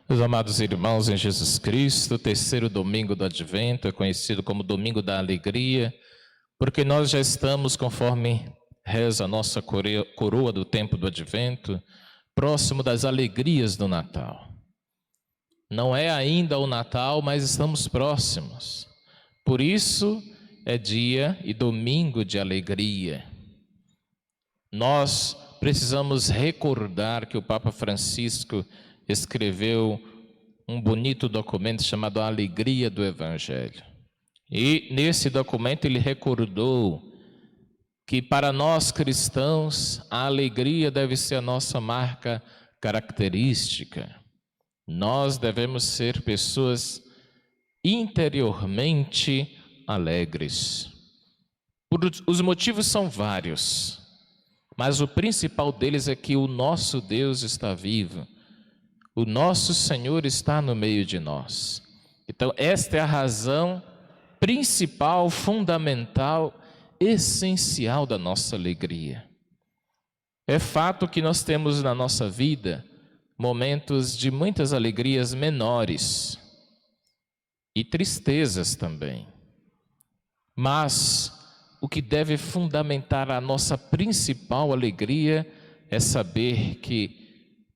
Meus amados irmãos em Jesus Cristo, o terceiro domingo do Advento é conhecido como Domingo da Alegria, porque nós já estamos, conforme reza a nossa coroa do tempo do Advento, próximo das alegrias do Natal. Não é ainda o Natal, mas estamos próximos. Por isso é dia e domingo de alegria. Nós precisamos recordar que o Papa Francisco escreveu um bonito documento chamado A Alegria do Evangelho. E nesse documento ele recordou que para nós cristãos a alegria deve ser a nossa marca característica. Nós devemos ser pessoas interiormente alegres. Os motivos são vários, mas o principal deles é que o nosso Deus está vivo. O nosso Senhor está no meio de nós. Então, esta é a razão principal, fundamental, essencial da nossa alegria. É fato que nós temos na nossa vida momentos de muitas alegrias menores e tristezas também. Mas o que deve fundamentar a nossa principal alegria é saber que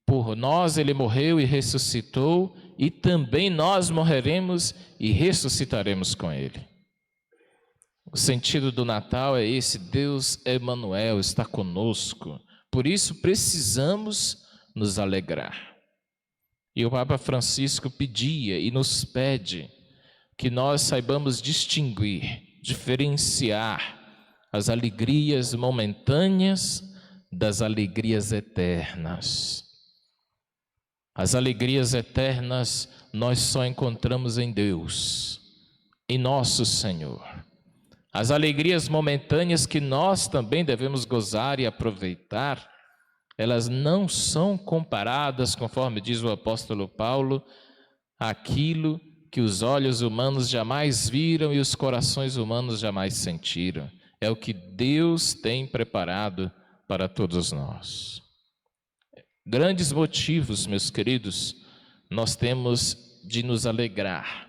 por nós ele morreu e ressuscitou, e também nós morreremos e ressuscitaremos com ele. O sentido do Natal é esse: Deus Emanuel está conosco. Por isso precisamos nos alegrar. E o Papa Francisco pedia e nos pede que nós saibamos distinguir, diferenciar as alegrias momentâneas das alegrias eternas. As alegrias eternas nós só encontramos em Deus, em nosso Senhor. As alegrias momentâneas que nós também devemos gozar e aproveitar, elas não são comparadas, conforme diz o apóstolo Paulo, àquilo que os olhos humanos jamais viram e os corações humanos jamais sentiram. É o que Deus tem preparado para todos nós. Grandes motivos, meus queridos, nós temos de nos alegrar.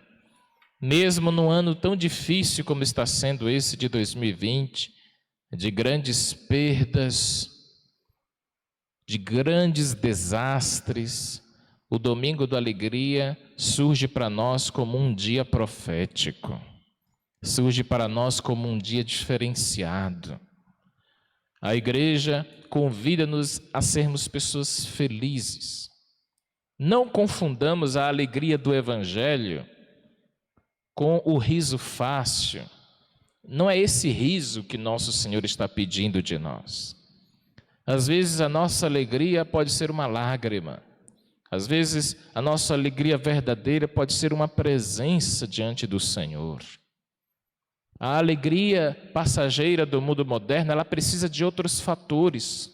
Mesmo num ano tão difícil como está sendo esse de 2020, de grandes perdas, de grandes desastres, o Domingo da Alegria surge para nós como um dia profético. Surge para nós como um dia diferenciado. A igreja convida-nos a sermos pessoas felizes. Não confundamos a alegria do Evangelho com o riso fácil. Não é esse riso que nosso Senhor está pedindo de nós. Às vezes a nossa alegria pode ser uma lágrima. Às vezes a nossa alegria verdadeira pode ser uma presença diante do Senhor. A alegria passageira do mundo moderno, ela precisa de outros fatores.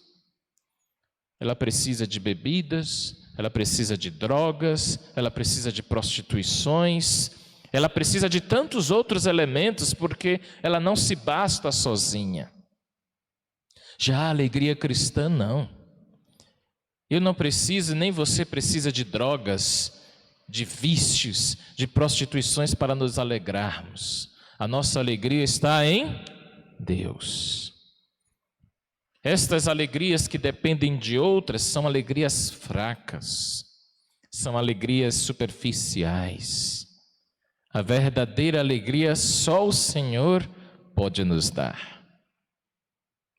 Ela precisa de bebidas, ela precisa de drogas, ela precisa de prostituições, ela precisa de tantos outros elementos, porque ela não se basta sozinha. Já a alegria cristã, não. Eu não preciso, nem você precisa de drogas, de vícios, de prostituições para nos alegrarmos. A nossa alegria está em Deus. Estas alegrias que dependem de outras são alegrias fracas, são alegrias superficiais. A verdadeira alegria só o Senhor pode nos dar.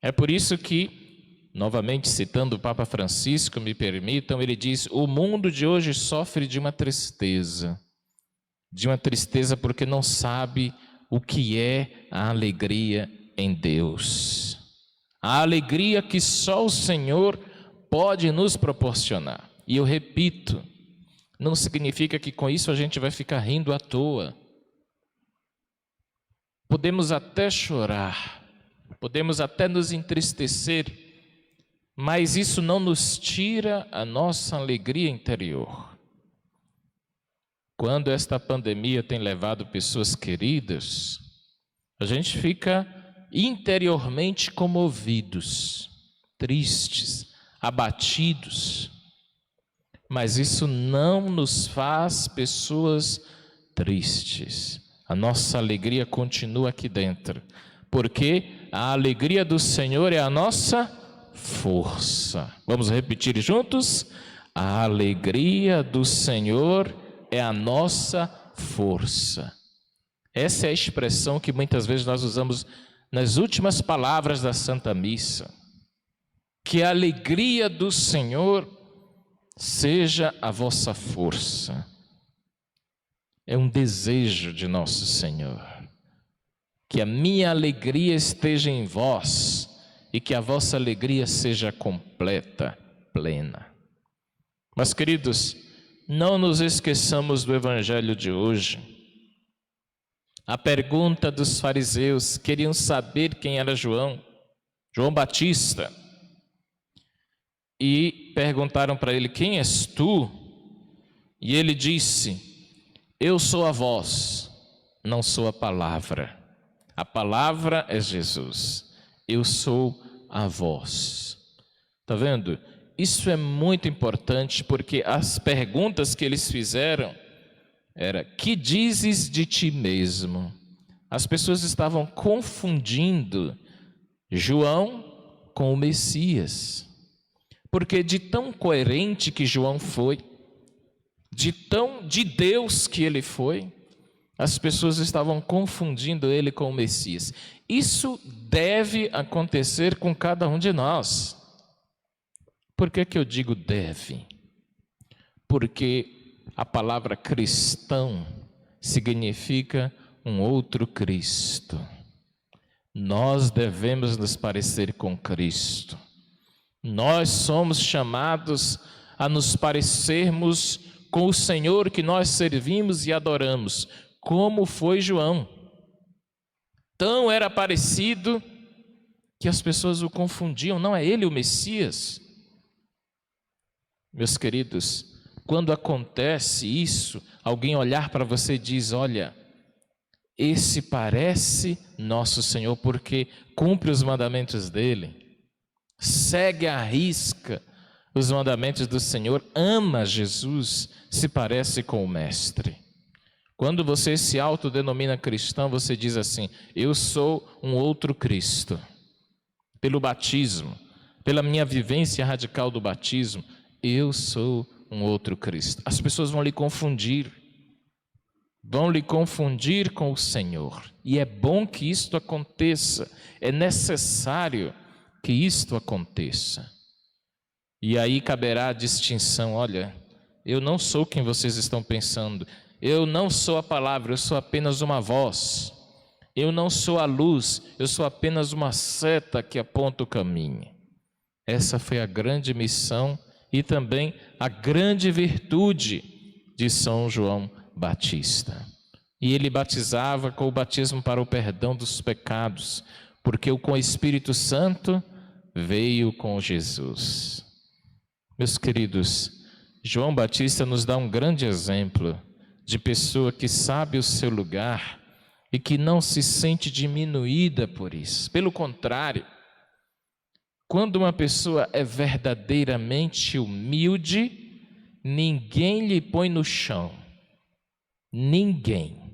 É por isso que, novamente citando o Papa Francisco, me permitam, ele diz: o mundo de hoje sofre de uma tristeza porque não sabe o que é a alegria em Deus. A alegria que só o Senhor pode nos proporcionar. E eu repito, não significa que com isso a gente vai ficar rindo à toa. Podemos até chorar, podemos até nos entristecer, mas isso não nos tira a nossa alegria interior. Quando esta pandemia tem levado pessoas queridas, a gente fica interiormente comovidos, tristes, abatidos. mas isso não nos faz pessoas tristes. A nossa alegria continua aqui dentro, porque a alegria do Senhor é a nossa força. Vamos repetir juntos? A alegria do Senhor é a nossa força. Essa é a expressão que muitas vezes nós usamos nas últimas palavras da Santa Missa. Que a alegria do Senhor seja a vossa força. É um desejo de nosso Senhor. Que a minha alegria esteja em vós e que a vossa alegria seja completa, plena. Mas, queridos, não nos esqueçamos do Evangelho de hoje. A pergunta dos fariseus, queriam saber quem era João Batista. E perguntaram para ele, quem és tu? E ele disse, eu sou a voz, não sou a palavra. A palavra é Jesus, eu sou a voz. Está vendo? Isso é muito importante, porque as perguntas que eles fizeram era, que dizes de ti mesmo? As pessoas estavam confundindo João com o Messias. Porque de tão coerente que João foi, de Deus que ele foi, as pessoas estavam confundindo ele com o Messias. Isso deve acontecer com cada um de nós. Por que que eu digo deve? Porque a palavra cristão significa um outro Cristo. Nós devemos nos parecer com Cristo. Nós somos chamados a nos parecermos com o Senhor que nós servimos e adoramos, como foi João. Tão era parecido que as pessoas o confundiam, não é ele o Messias? Meus queridos, quando acontece isso, alguém olhar para você e diz, olha, esse parece nosso Senhor porque cumpre os mandamentos dele. Segue à risca os mandamentos do Senhor, ama Jesus, se parece com o Mestre. Quando você se autodenomina cristão, você diz assim, eu sou um outro Cristo. Pelo batismo, pela minha vivência radical do batismo, eu sou um outro Cristo. As pessoas vão lhe confundir com o Senhor. E é bom que isto aconteça, é necessário que isto aconteça. E aí caberá a distinção, olha, eu não sou quem vocês estão pensando, eu não sou a palavra, eu sou apenas uma voz, eu não sou a luz, eu sou apenas uma seta que aponta o caminho. Essa foi a grande missão e também a grande virtude de São João Batista. E ele batizava com o batismo para o perdão dos pecados, porque com o Espírito Santo veio com Jesus. Meus queridos, João Batista nos dá um grande exemplo de pessoa que sabe o seu lugar e que não se sente diminuída por isso. Pelo contrário, quando uma pessoa é verdadeiramente humilde, ninguém lhe põe no chão. Ninguém.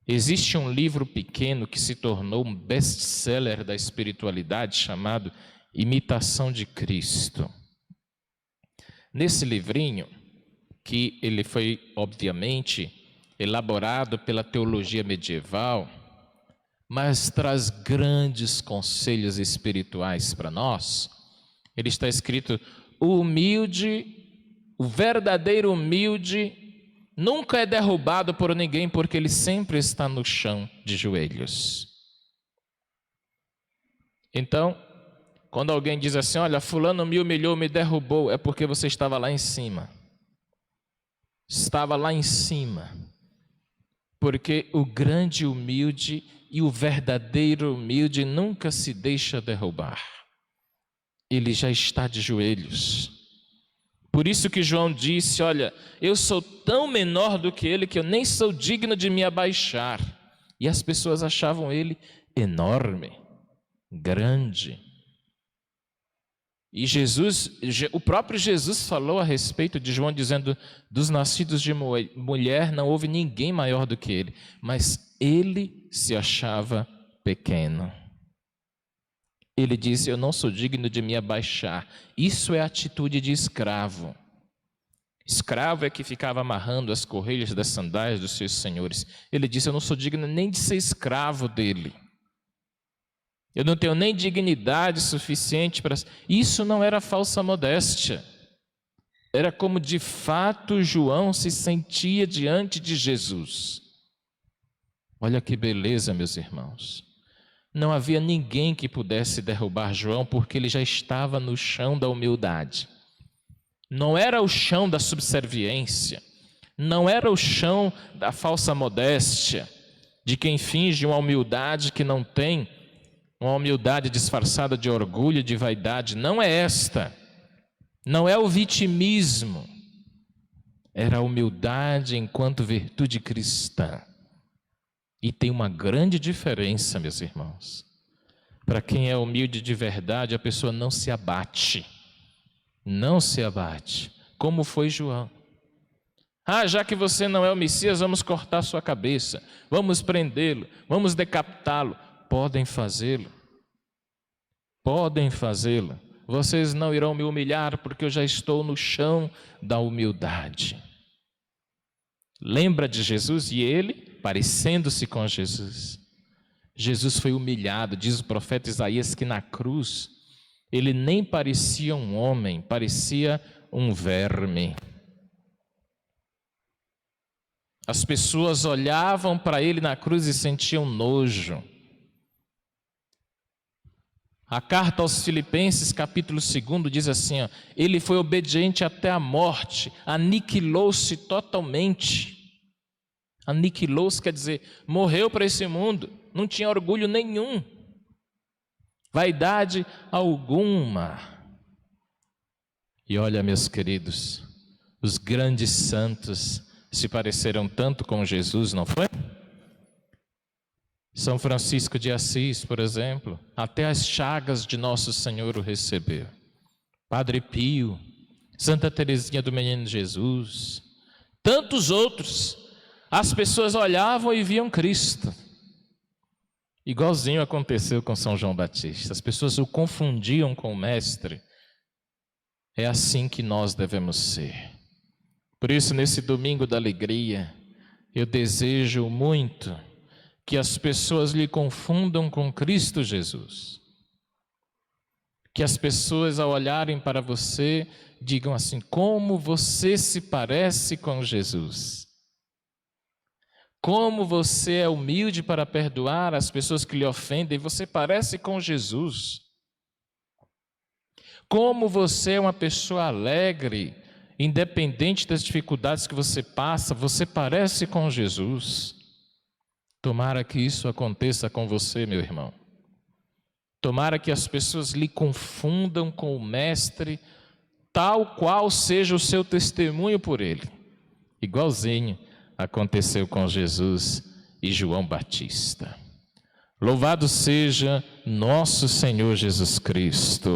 Existe um livro pequeno que se tornou um best-seller da espiritualidade chamado Imitação de Cristo. Nesse livrinho, que ele foi, obviamente, elaborado pela teologia medieval, mas traz grandes conselhos espirituais para nós. Ele está escrito, o verdadeiro humilde, nunca é derrubado por ninguém, porque ele sempre está no chão de joelhos. Então, quando alguém diz assim, olha, fulano me humilhou, me derrubou, é porque você estava lá em cima. Estava lá em cima. Porque o grande humilde e o verdadeiro humilde nunca se deixa derrubar. Ele já está de joelhos. Por isso que João disse, olha, eu sou tão menor do que ele que eu nem sou digno de me abaixar. E as pessoas achavam ele enorme, grande. E o próprio Jesus falou a respeito de João, dizendo: dos nascidos de mulher não houve ninguém maior do que ele, mas ele se achava pequeno. Ele disse: eu não sou digno de me abaixar. Isso é atitude de escravo. Escravo é que ficava amarrando as correias das sandálias dos seus senhores. Ele disse: eu não sou digno nem de ser escravo dele. Eu não tenho nem dignidade suficiente para... Isso não era falsa modéstia. Era como de fato João se sentia diante de Jesus. Olha que beleza, meus irmãos. Não havia ninguém que pudesse derrubar João, porque ele já estava no chão da humildade. Não era o chão da subserviência, não era o chão da falsa modéstia, de quem finge uma humildade que não tem, uma humildade disfarçada de orgulho, de vaidade. Não é esta, não é o vitimismo, era a humildade enquanto virtude cristã. E tem uma grande diferença, meus irmãos. Para quem é humilde de verdade, a pessoa não se abate. Não se abate, como foi João. Já que você não é o Messias, vamos cortar sua cabeça, vamos prendê-lo, vamos decapitá-lo. Podem fazê-lo. Podem fazê-lo. Vocês não irão me humilhar, porque eu já estou no chão da humildade. Lembra de Jesus? E ele, parecendo-se com Jesus. Jesus foi humilhado, diz o profeta Isaías, que na cruz ele nem parecia um homem, parecia um verme. As pessoas olhavam para ele na cruz e sentiam nojo. A carta aos Filipenses, capítulo 2, diz assim, ele foi obediente até a morte, aniquilou-se totalmente. Aniquilou-se quer dizer, morreu para esse mundo, não tinha orgulho nenhum, vaidade alguma. E olha, meus queridos, os grandes santos se pareceram tanto com Jesus, não foi? São Francisco de Assis, por exemplo, até as chagas de Nosso Senhor o recebeu. Padre Pio, Santa Teresinha do Menino Jesus, tantos outros. As pessoas olhavam e viam Cristo. Igualzinho aconteceu com São João Batista. As pessoas o confundiam com o Mestre. É assim que nós devemos ser. Por isso, nesse domingo da alegria, eu desejo muito que as pessoas lhe confundam com Cristo Jesus. Que as pessoas, ao olharem para você, digam assim: como você se parece com Jesus. Como você é humilde para perdoar as pessoas que lhe ofendem, você parece com Jesus. Como você é uma pessoa alegre, independente das dificuldades que você passa, você parece com Jesus. Tomara que isso aconteça com você, meu irmão. Tomara que as pessoas lhe confundam com o Mestre, tal qual seja o seu testemunho por ele. Igualzinho aconteceu com Jesus e João Batista. Louvado seja nosso Senhor Jesus Cristo.